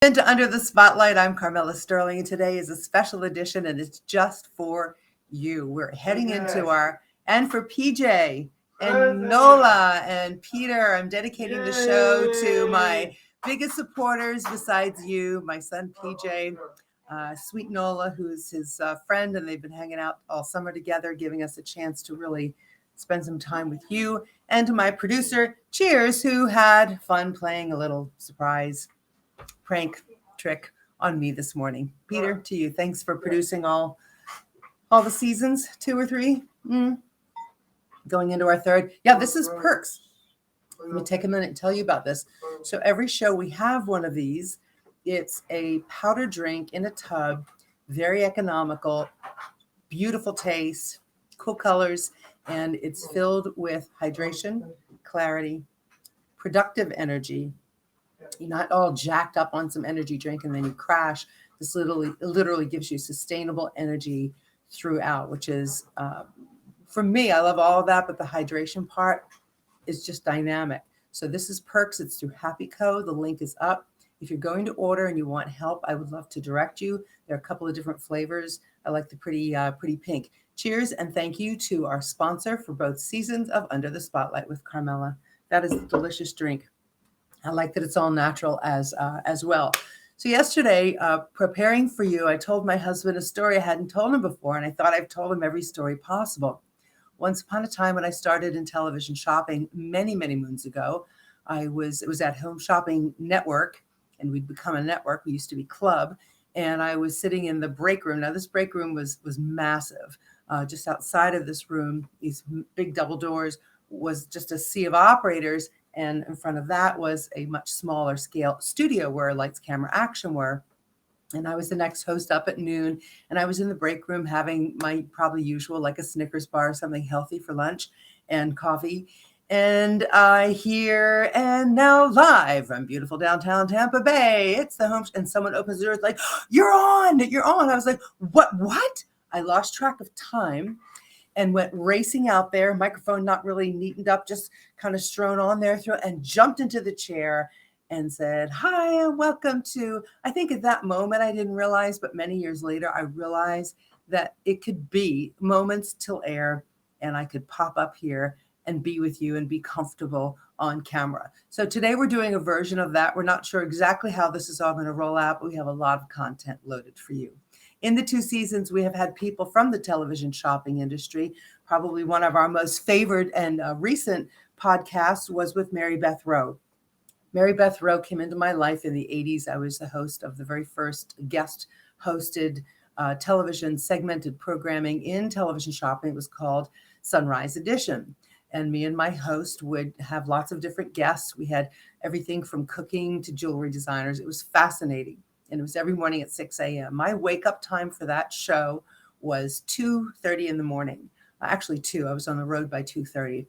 Into Under the Spotlight. I'm Carmela Sterling, and today is a special edition, and it's just for you. We're heading into and for PJ and Nola and Peter. I'm dedicating the show to my biggest supporters besides you, my son PJ, sweet Nola, who's his friend, and they've been hanging out all summer together, giving us a chance to really spend some time with you, and to my producer, Cheers, who had fun playing a little surprise prank trick on me this morning. Peter, to you. Thanks for producing all the seasons, 2 or 3. Going into our third. Yeah, this is Perks. Let me take a minute and tell you about this. So every show we have one of these. It's a powder drink in a tub, very economical, beautiful taste, cool colors, and it's filled with hydration, clarity, productive energy. You're not all jacked up on some energy drink and then you crash. This literally gives you sustainable energy throughout, which is, for me, I love all of that, but the hydration part is just dynamic. So this is Perks. It's through Happy Co. The link is up. If you're going to order and you want help, I would love to direct you. There are a couple of different flavors. I like the pretty pink. Cheers, and thank you to our sponsor for both seasons of Under the Spotlight with Carmela. That is a delicious drink. I like that it's all natural as well. So yesterday, preparing for you, I told my husband a story I hadn't told him before, and I thought I've told him every story possible. Once upon a time, when I started in television shopping many, many moons ago, it was at Home Shopping Network, and we'd become a network. We used to be Club, and I was sitting in the break room. Now, this break room was massive. Just outside of this room, these big double doors, was just a sea of operators. And in front of that was a much smaller scale studio where lights, camera, action were. And I was the next host up at noon. And I was in the break room having my probably usual, like a Snickers bar, something healthy for lunch and coffee. And I hear, and now live from beautiful downtown Tampa Bay, it's the home. And someone opens the door, it's like, you're on. I was like, what? I lost track of time and went racing out there, microphone not really neatened up, just kind of strewn on there, and jumped into the chair and said, hi, and welcome to, I think at that moment I didn't realize, but many years later, I realized that it could be moments till air and I could pop up here and be with you and be comfortable on camera. So today we're doing a version of that. We're not sure exactly how this is all going to roll out, but we have a lot of content loaded for you. In the 2 seasons, we have had people from the television shopping industry. Probably one of our most favored and recent podcasts was with Mary Beth Rowe. Mary Beth Rowe came into my life in the 80s. I was the host of the very first guest-hosted television segmented programming in television shopping. It was called Sunrise Edition. And me and my host would have lots of different guests. We had everything from cooking to jewelry designers. It was fascinating. And it was every morning at 6 a.m. My wake-up time for that show was 2:30 in the morning. Actually, 2. I was on the road by 2:30.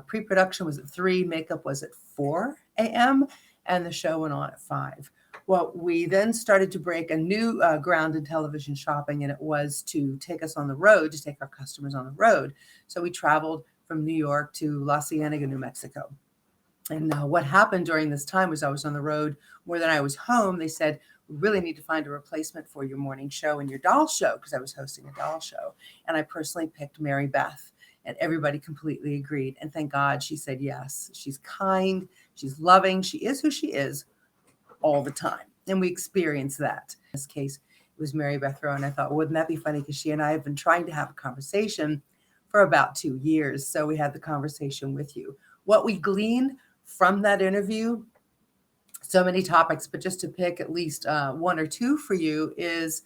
Pre-production was at 3. Makeup was at 4 a.m. And the show went on at 5. Well, we then started to break a new ground in television shopping, and it was to take us on the road, to take our customers on the road. So we traveled from New York to La Cienega, New Mexico. And what happened during this time was I was on the road more than I was home. They said, we really need to find a replacement for your morning show and your doll show, because I was hosting a doll show. And I personally picked Mary Beth, and everybody completely agreed. And thank God she said yes. She's kind, she's loving, she is who she is all the time. And we experienced that. In this case, it was Mary Beth Rowe. And I thought, wouldn't that be funny? Because she and I have been trying to have a conversation for about 2 years. So we had the conversation with you. What we gleaned from that interview, so many topics, but just to pick at least 1 or 2 for you, is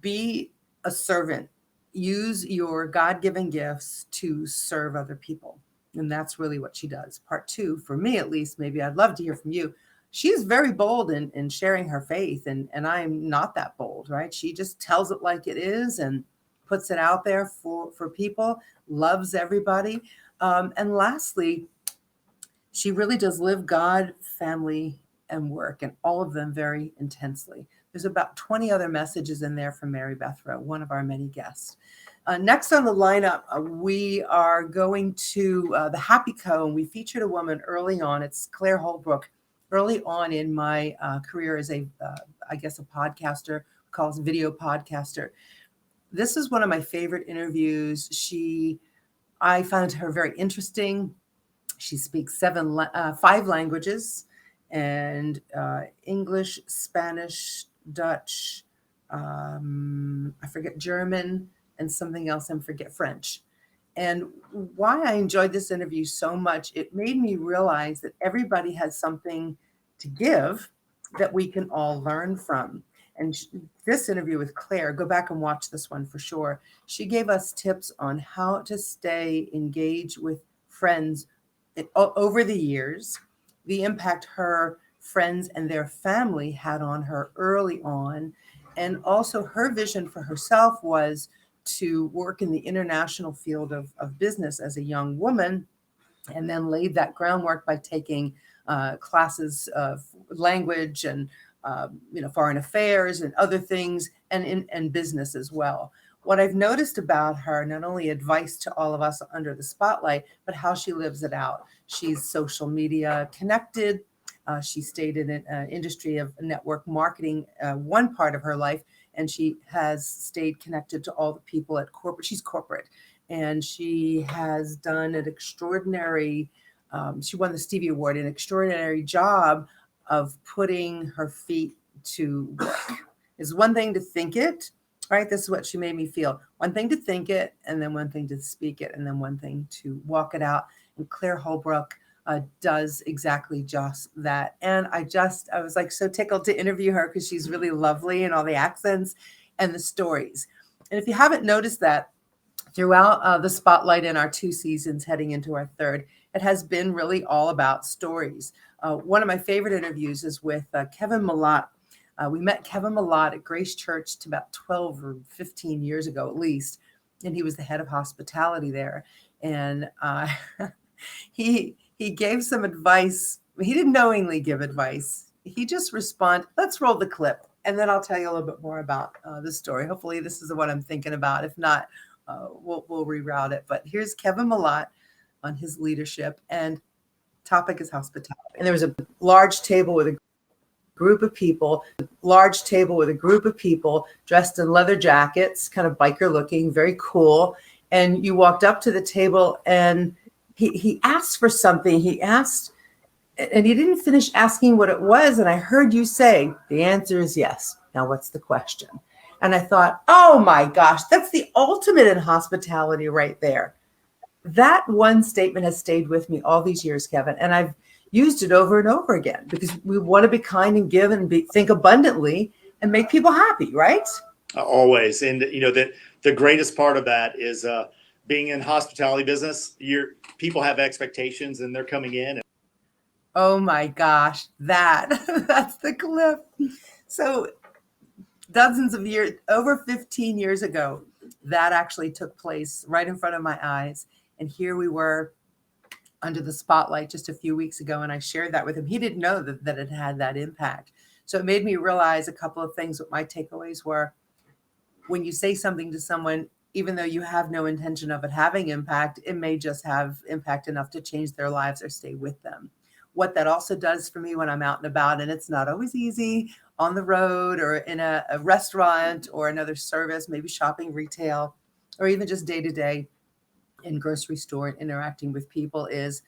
be a servant. Use your God-given gifts to serve other people. And that's really what she does. Part 2, for me at least, maybe I'd love to hear from you. She's very bold in sharing her faith, and I'm not that bold, right? She just tells it like it is and puts it out there for people, loves everybody. And lastly, she really does live God, family, and work, and all of them very intensely. There's about 20 other messages in there from Mary Beth Rowe, one of our many guests. Next on the lineup, we are going to the Happy Co. And we featured a woman early on. It's Claire Holbrook. early on in my career as I guess a podcaster, calls video podcaster. This is one of my favorite interviews. I found her very interesting. She speaks 5 languages, and English, Spanish, Dutch, I forget German, and something else, I forget French. And why I enjoyed this interview so much, it made me realize that everybody has something to give that we can all learn from. And this interview with Claire, go back and watch this one for sure. She gave us tips on how to stay engaged with friends over the years, the impact her friends and their family had on her early on. And also her vision for herself was to work in the international field of business as a young woman, and then laid that groundwork by taking classes of language and foreign affairs and other things, and business as well. What I've noticed about her, not only advice to all of us under the spotlight, but how she lives it out. She's social media connected. She stayed in an industry of network marketing one part of her life, and she has stayed connected to all the people at corporate. She's corporate, and she has done an extraordinary, she won the Stevie Award, an extraordinary job of putting her feet to work. It's one thing to think it, right? This is what she made me feel. One thing to think it, and then one thing to speak it, and then one thing to walk it out. And Claire Holbrook does exactly just that. And I was like so tickled to interview her because she's really lovely, and all the accents and the stories. And if you haven't noticed that, throughout the spotlight in our 2 seasons heading into our 3rd, it has been really all about stories. One of my favorite interviews is with Kevin Malott. We met Kevin Malott at Grace Church about 12 or 15 years ago at least, and he was the head of hospitality there. And he gave some advice. He didn't knowingly give advice. He just responded. Let's roll the clip, and then I'll tell you a little bit more about the story. Hopefully this is the one I'm thinking about. If not, we'll reroute it. But here's Kevin Malott on his leadership, and topic is hospitality. And there was a large table with a group of people dressed in leather jackets, kind of biker looking, very cool. And you walked up to the table, and he asked for something. He asked, and he didn't finish asking what it was. And I heard you say, the answer is yes. Now what's the question? And I thought, oh my gosh, that's the ultimate in hospitality right there. That one statement has stayed with me all these years, Kevin, and I've used it over and over again because we want to be kind and give and think abundantly and make people happy, right? Always. And the greatest part of that is being in hospitality business. People have expectations, and they're coming in. Oh my gosh, that's the clip. So dozens of years, over 15 years ago, that actually took place right in front of my eyes. And here we were under the spotlight just a few weeks ago, and I shared that with him. He didn't know that it had that impact. So it made me realize a couple of things. What my takeaways were: when you say something to someone, even though you have no intention of it having impact, it may just have impact enough to change their lives or stay with them. What that also does for me when I'm out and about, and it's not always easy on the road or in a restaurant or another service, maybe shopping, retail, or even just day to day in grocery store and interacting with people, is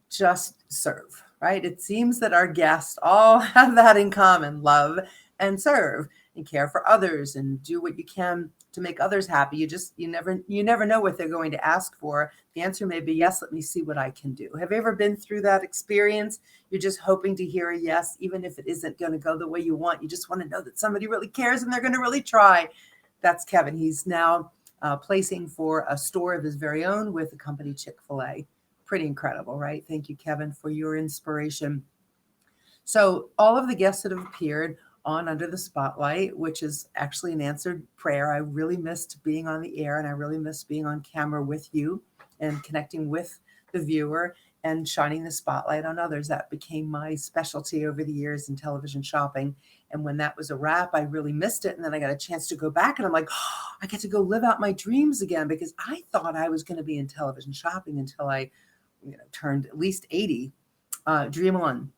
just serve, right? It seems that our guests all have that in common: love and serve and care for others and do what you can to make others happy. You never know what they're going to ask for. The answer may be yes, let me see what I can do. Have you ever been through that experience? You're just hoping to hear a yes, even if it isn't going to go the way you want. You just want to know that somebody really cares and they're going to really try. That's Kevin. He's now placing for a store of his very own with the company Chick-fil-A. Pretty incredible, right? Thank you, Kevin, for your inspiration. So all of the guests that have appeared on Under the Spotlight, which is actually an answered prayer. I really missed being on the air, and I really missed being on camera with you and connecting with the viewer and shining the spotlight on others. That became my specialty over the years in television shopping. And when that was a wrap, I really missed it. And then I got a chance to go back, and I'm like, oh, I get to go live out my dreams again, because I thought I was going to be in television shopping until I turned at least 80. Dream on.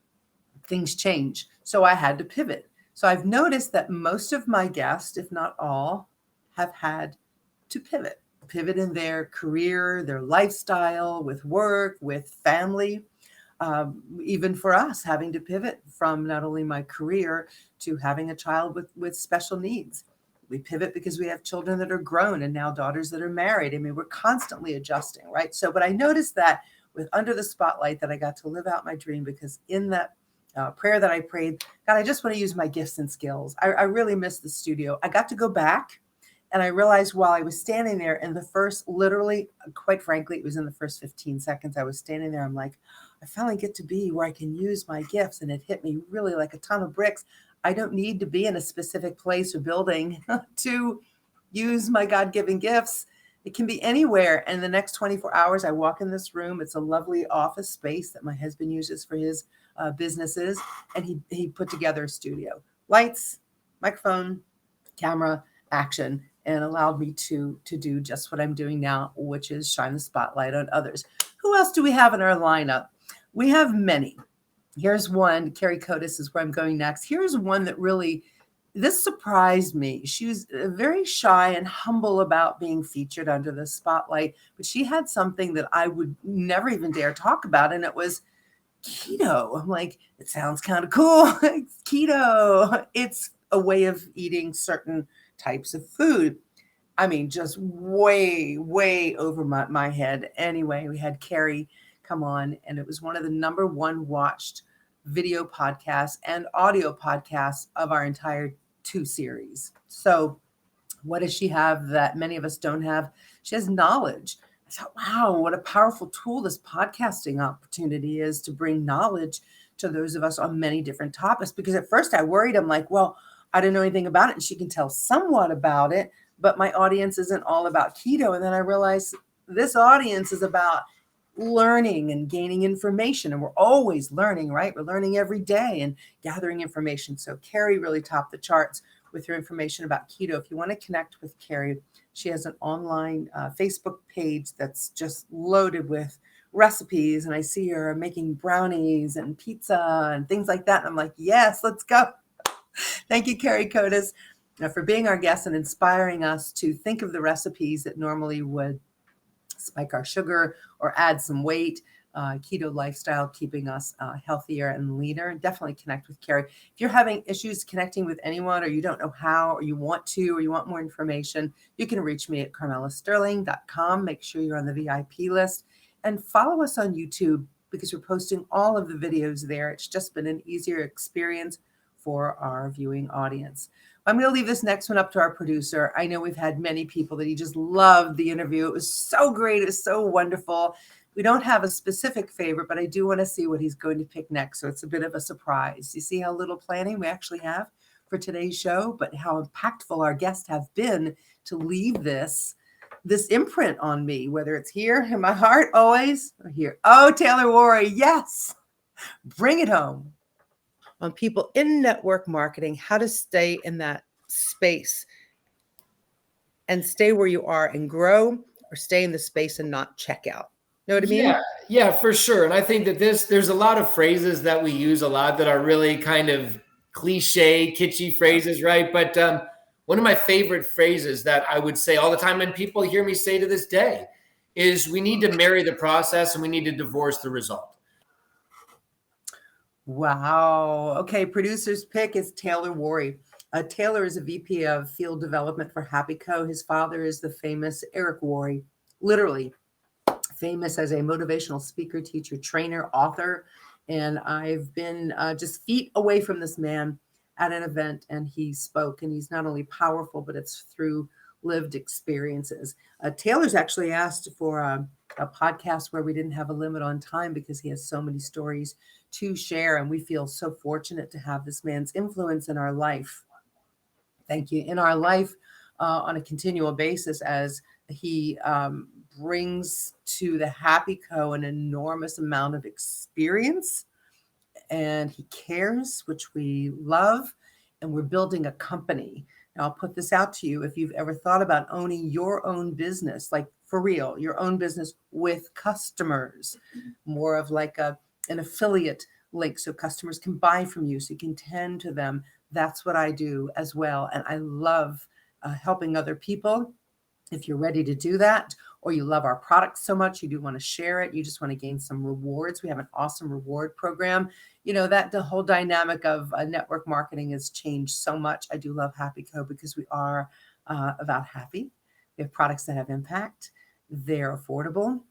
things change. So I had to pivot. So I've noticed that most of my guests, if not all, have had to pivot in their career, their lifestyle, with work, with family. Even for us, having to pivot from not only my career to having a child with special needs. We pivot because we have children that are grown and now daughters that are married. I mean, we're constantly adjusting, right? So, but I noticed that with Under the Spotlight, that I got to live out my dream, because in that prayer that I prayed, God, I just want to use my gifts and skills. I really miss the studio. I got to go back, and I realized while I was standing there in the first, literally, quite frankly, it was in the first 15 seconds I was standing there, I'm like, I finally get to be where I can use my gifts. And it hit me really like a ton of bricks. I don't need to be in a specific place or building to use my God-given gifts. It can be anywhere. And the next 24 hours, I walk in this room. It's a lovely office space that my husband uses for his businesses. And he put together a studio, lights, microphone, camera, action, and allowed me to do just what I'm doing now, which is shine the spotlight on others. Who else do we have in our lineup? We have many. Here's one. Carrie Cotis is where I'm going next. Here's one that really, this surprised me. She was very shy and humble about being featured under the spotlight, but she had something that I would never even dare talk about, and it was keto. I'm like, it sounds kind of cool. It's keto. It's a way of eating certain types of food. I mean, just way, way over my head. Anyway, we had Carrie come on, and it was one of the number one watched video podcasts and audio podcasts of our entire 2 series. So what does she have that many of us don't have? She has knowledge. I thought, wow, what a powerful tool this podcasting opportunity is to bring knowledge to those of us on many different topics. Because at first I worried, I'm like, well, I don't know anything about it, and she can tell somewhat about it, but my audience isn't all about keto. And then I realized this audience is about learning and gaining information, and we're always learning, right? We're learning every day and gathering information. So Carrie really topped the charts with her information about keto. If you want to connect with Carrie, she has an online Facebook page that's just loaded with recipes, and I see her making brownies and pizza and things like that, and I'm like, yes, let's go. Thank you, Carrie Cotis, for being our guest and inspiring us to think of the recipes that normally would spike our sugar or add some weight. Keto lifestyle, keeping us healthier and leaner. Definitely connect with Carrie. If you're having issues connecting with anyone, or you don't know how, or you want to, or you want more information, you can reach me at carmelasterling.com. Make sure you're on the VIP list, and follow us on YouTube, because we're posting all of the videos there. It's just been an easier experience for our viewing audience. I'm going to leave this next one up to our producer. I know we've had many people that he just loved the interview. It was so great. It was so wonderful. We don't have a specific favorite, but I do want to see what he's going to pick next. So it's a bit of a surprise. You see how little planning we actually have for today's show, but how impactful our guests have been to leave this imprint on me, whether it's here in my heart always, or here. Oh, Taylor Worry. Yes. Bring it home. On people in network marketing, how to stay in that space and stay where you are and grow, or stay in the space and not check out. Know what I mean? Yeah, for sure. And I think that there's a lot of phrases that we use a lot that are really kind of cliche, kitschy phrases, right? But one of my favorite phrases that I would say all the time, and people hear me say to this day, is we need to marry the process and we need to divorce the result. Wow. Okay, producer's pick is Taylor Worry. Taylor is a VP of Field Development for Happy Co. His father is the famous Eric Worry, literally famous as a motivational speaker, teacher, trainer, author. And I've been just feet away from this man at an event, and he spoke, and he's not only powerful, but it's through lived experiences. Taylor's actually asked for a podcast where we didn't have a limit on time, because he has so many stories to share, and we feel so fortunate to have this man's influence in our life. Thank you. In our life on a continual basis, as he brings to the Happy Co. an enormous amount of experience, and he cares, which we love, and we're building a company. Now, I'll put this out to you. If you've ever thought about owning your own business, like for real, your own business with customers, more of like an affiliate links so customers can buy from you, so you can tend to them. That's what I do as well. And I love helping other people. If you're ready to do that, or you love our products so much, you do want to share it, you just want to gain some rewards, we have an awesome reward program. You know, that the whole dynamic of network marketing has changed so much. I do love Happy Co because we are about happy. We have products that have impact. They're affordable.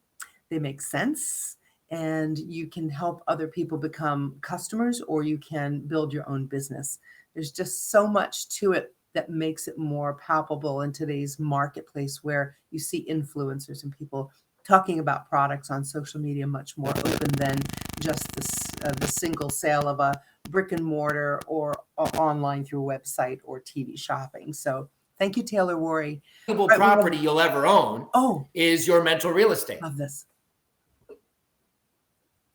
They make sense. And you can help other people become customers, or you can build your own business. There's just so much to it that makes it more palpable in today's marketplace, where you see influencers and people talking about products on social media much more open than just the single sale of a brick and mortar or online through a website or TV shopping. So thank you, Taylor Worry. Property you'll ever own is your mental real estate. Love this.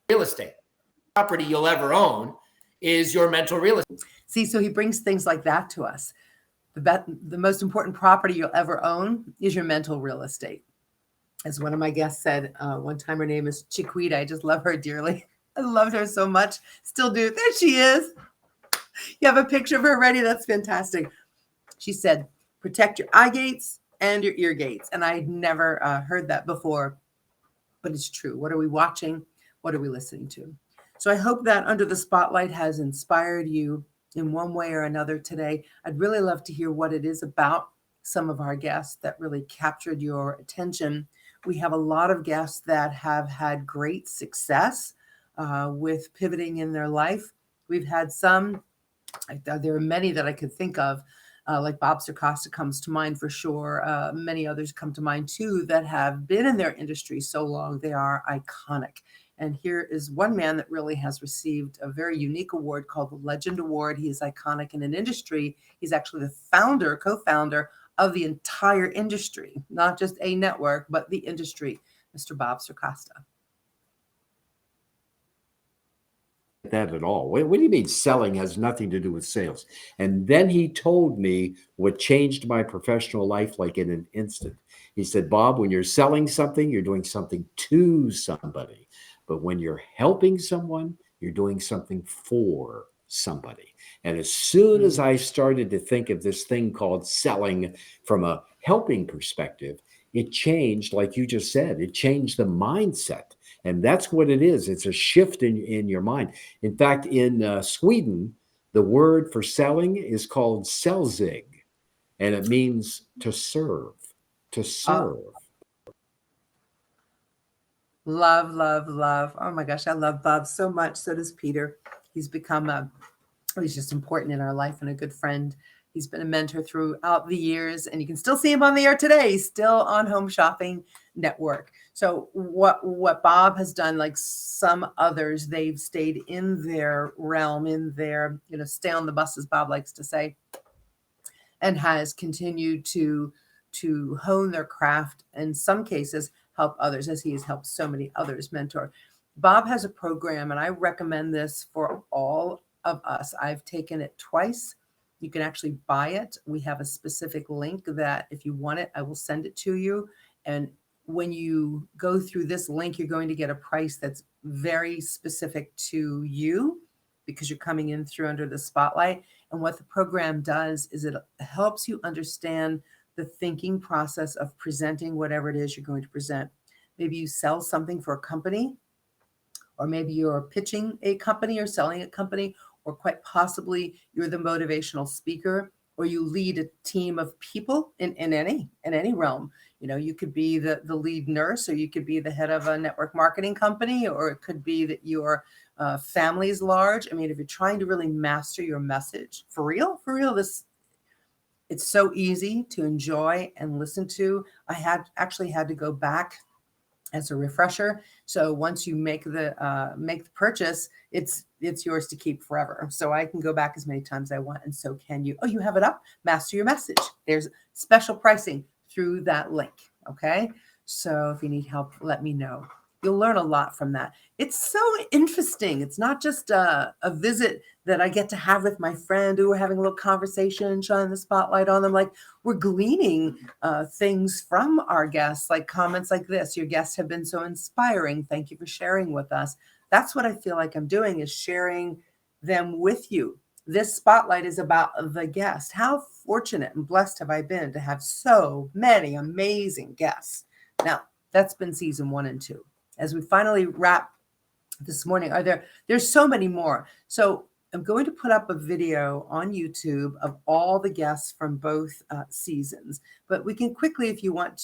Real estate. Property you'll ever own is your mental real estate. See, so he brings things like that to us. The most important property you'll ever own is your mental real estate. As one of my guests said one time, her name is Chiquita. I just love her dearly. I loved her so much. Still do. There she is. You have a picture of her ready. That's fantastic. She said, protect your eye gates and your ear gates. And I'd never heard that before, but it's true. What are we watching? What are we listening to? So I hope that Under the Spotlight has inspired you in one way or another today. I'd really love to hear what it is about some of our guests that really captured your attention. We have a lot of guests that have had great success with pivoting in their life. We've had some, there are many that I could think of, like Bob Circosta comes to mind for sure. Many others come to mind too that have been in their industry so long, they are iconic. And here is one man that really has received a very unique award called the Legend Award. He is iconic in an industry. He's actually the founder, co-founder of the entire industry, not just a network, but the industry, Mr. Bob Circosta. That at all. What do you mean selling has nothing to do with sales? And then he told me what changed my professional life like in an instant. He said, Bob, when you're selling something, you're doing something to somebody. But when you're helping someone, you're doing something for somebody. And as soon as I started to think of this thing called selling from a helping perspective, it changed, like you just said, it changed the mindset. And that's what it is. It's a shift in your mind. In fact, in Sweden, the word for selling is called säljsig, and it means to serve, to serve. Love, love, love. Oh my gosh, I love Bob so much. So does Peter. He's become he's just important in our life and a good friend. He's been a mentor throughout the years, and you can still see him on the air today. He's still on Home Shopping Network. So what Bob has done, like some others, they've stayed in their realm, in their, stay on the bus, as Bob likes to say, and has continued to hone their craft, in some cases help others, as he has helped so many others mentor. Bob has a program, and I recommend this for all of us. I've taken it twice. You can actually buy it. We have a specific link that if you want it, I will send it to you. And when you go through this link, you're going to get a price that's very specific to you because you're coming in through Under the Spotlight. And what the program does is it helps you understand the thinking process of presenting whatever it is you're going to present. Maybe you sell something for a company, or maybe you're pitching a company or selling a company, or quite possibly you're the motivational speaker, or you lead a team of people in any realm. You could be the lead nurse, or you could be the head of a network marketing company, or it could be that your family is large. I mean, if you're trying to really master your message, for real, it's so easy to enjoy and listen to. I actually had to go back as a refresher. So once you make the purchase, it's yours to keep forever. So I can go back as many times as I want, and so can you. Oh, you have it up? Master your message. There's special pricing through that link. Okay. So if you need help, let me know. You'll learn a lot from that. It's so interesting. It's not just a visit that I get to have with my friend who we're having a little conversation, shining the spotlight on them. Like, we're gleaning things from our guests, like comments like this. Your guests have been so inspiring. Thank you for sharing with us. That's what I feel like I'm doing, is sharing them with you. This spotlight is about the guest. How fortunate and blessed have I been to have so many amazing guests. Now, that's been season 1 and 2. As we finally wrap this morning, there's so many more. So I'm going to put up a video on YouTube of all the guests from both seasons. But we can quickly, if you want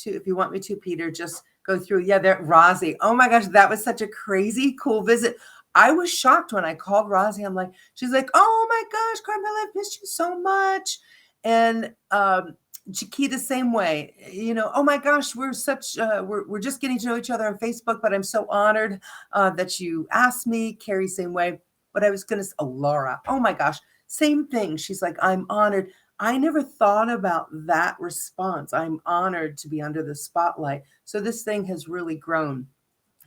me to, Peter, just go through. Yeah, there, Rosie. Oh my gosh, that was such a crazy, cool visit. I was shocked when I called Rosie. She's like, oh my gosh, Carmela, I've missed you so much. And Chiquita, same way. Oh my gosh, we're just getting to know each other on Facebook, but I'm so honored that you asked me. Carrie, same way. But I was going to say, Laura, oh my gosh, same thing. She's like, I'm honored. I never thought about that response. I'm honored to be under the spotlight. So this thing has really grown.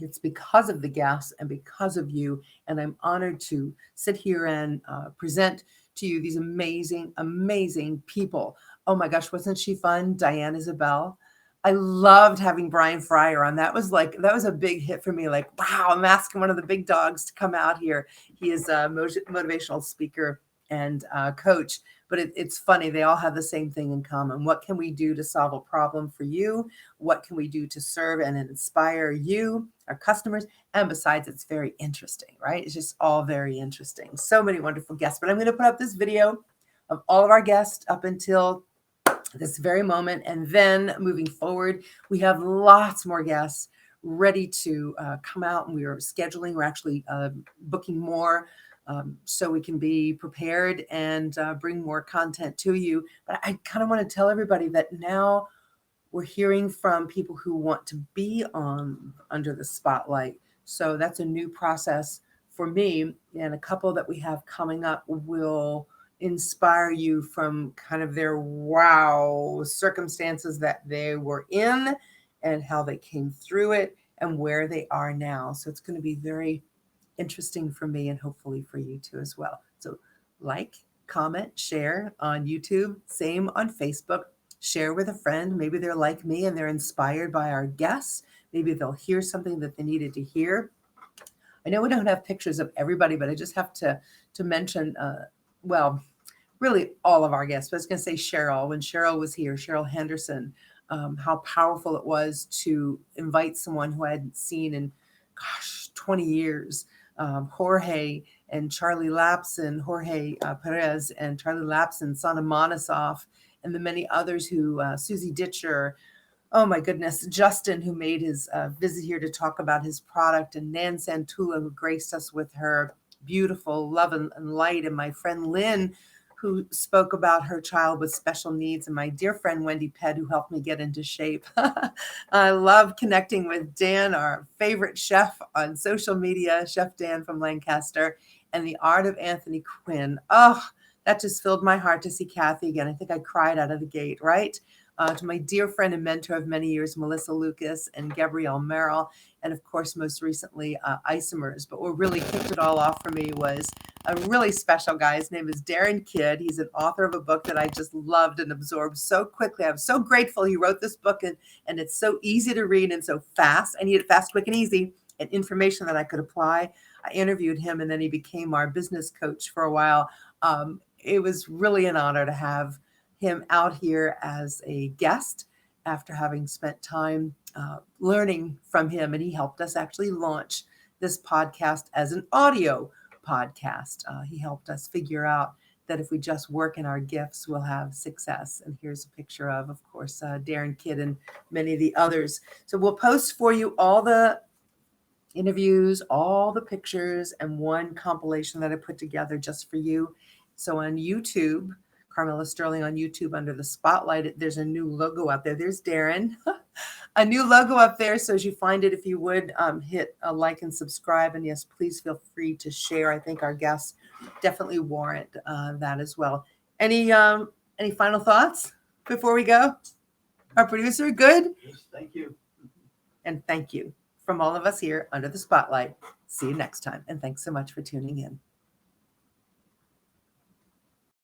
It's because of the guests and because of you. And I'm honored to sit here and present to you these amazing, amazing people. Oh my gosh, wasn't she fun? Diane Isabel. I loved having Brian Fryer on. That was a big hit for me. Like, wow, I'm asking one of the big dogs to come out here. He is a motivational speaker and coach. But it's funny. They all have the same thing in common. What can we do to solve a problem for you? What can we do to serve and inspire you, our customers? And besides, it's very interesting, right? It's just all very interesting. So many wonderful guests. But I'm going to put up this video of all of our guests up until this very moment. And then moving forward, we have lots more guests ready to come out, and we are scheduling. We're actually booking more so we can be prepared and bring more content to you. But I kind of want to tell everybody that now we're hearing from people who want to be on under the spotlight. So that's a new process for me, and a couple that we have coming up will inspire you from kind of their wow circumstances that they were in and how they came through it and where they are now. So it's going to be very interesting for me and hopefully for you too as well. So like, comment, share on YouTube, same on Facebook, share with a friend. Maybe they're like me and they're inspired by our guests. Maybe they'll hear something that they needed to hear. I know we don't have pictures of everybody, but I just have to mention, really all of our guests. But I was going to say Cheryl. When Cheryl was here, Cheryl Henderson, how powerful it was to invite someone who I hadn't seen in, 20 years. Jorge and Charlie Lapson, Jorge Perez and Charlie Lapson, Sana Monosoff, and the many others who, Susie Ditcher, oh my goodness, Justin, who made his visit here to talk about his product, and Nan Santula, who graced us with her beautiful love and light, and my friend Lynn, who spoke about her child with special needs, and my dear friend Wendy Pett, who helped me get into shape. I love connecting with Dan, our favorite chef on social media, Chef Dan from Lancaster, and the art of Anthony Quinn. Oh, that just filled my heart to see Kathy again. I think I cried out of the gate, right? To my dear friend and mentor of many years, Melissa Lucas and Gabrielle Merrill, and of course, most recently, Isomers. But what really kicked it all off for me was a really special guy. His name is Darren Kidd. He's an author of a book that I just loved and absorbed so quickly. I'm so grateful he wrote this book, and it's so easy to read and so fast. I needed fast, quick, and easy, and information that I could apply. I interviewed him, and then he became our business coach for a while. It was really an honor to have him out here as a guest after having spent time learning from him. And he helped us actually launch this podcast as an audio podcast. He helped us figure out that if we just work in our gifts, we'll have success. And here's a picture of course, Darren Kidd and many of the others. So we'll post for you all the interviews, all the pictures, and one compilation that I put together just for you. So on YouTube, Carmela Sterling on YouTube under the spotlight, there's a new logo up there. There's Darren, a new logo up there. So as you find it, if you would hit a like and subscribe, and yes, please feel free to share. I think our guests definitely warrant that as well. Any final thoughts before we go? Our producer, good? Yes, thank you. And thank you from all of us here under the spotlight. See you next time. And thanks so much for tuning in.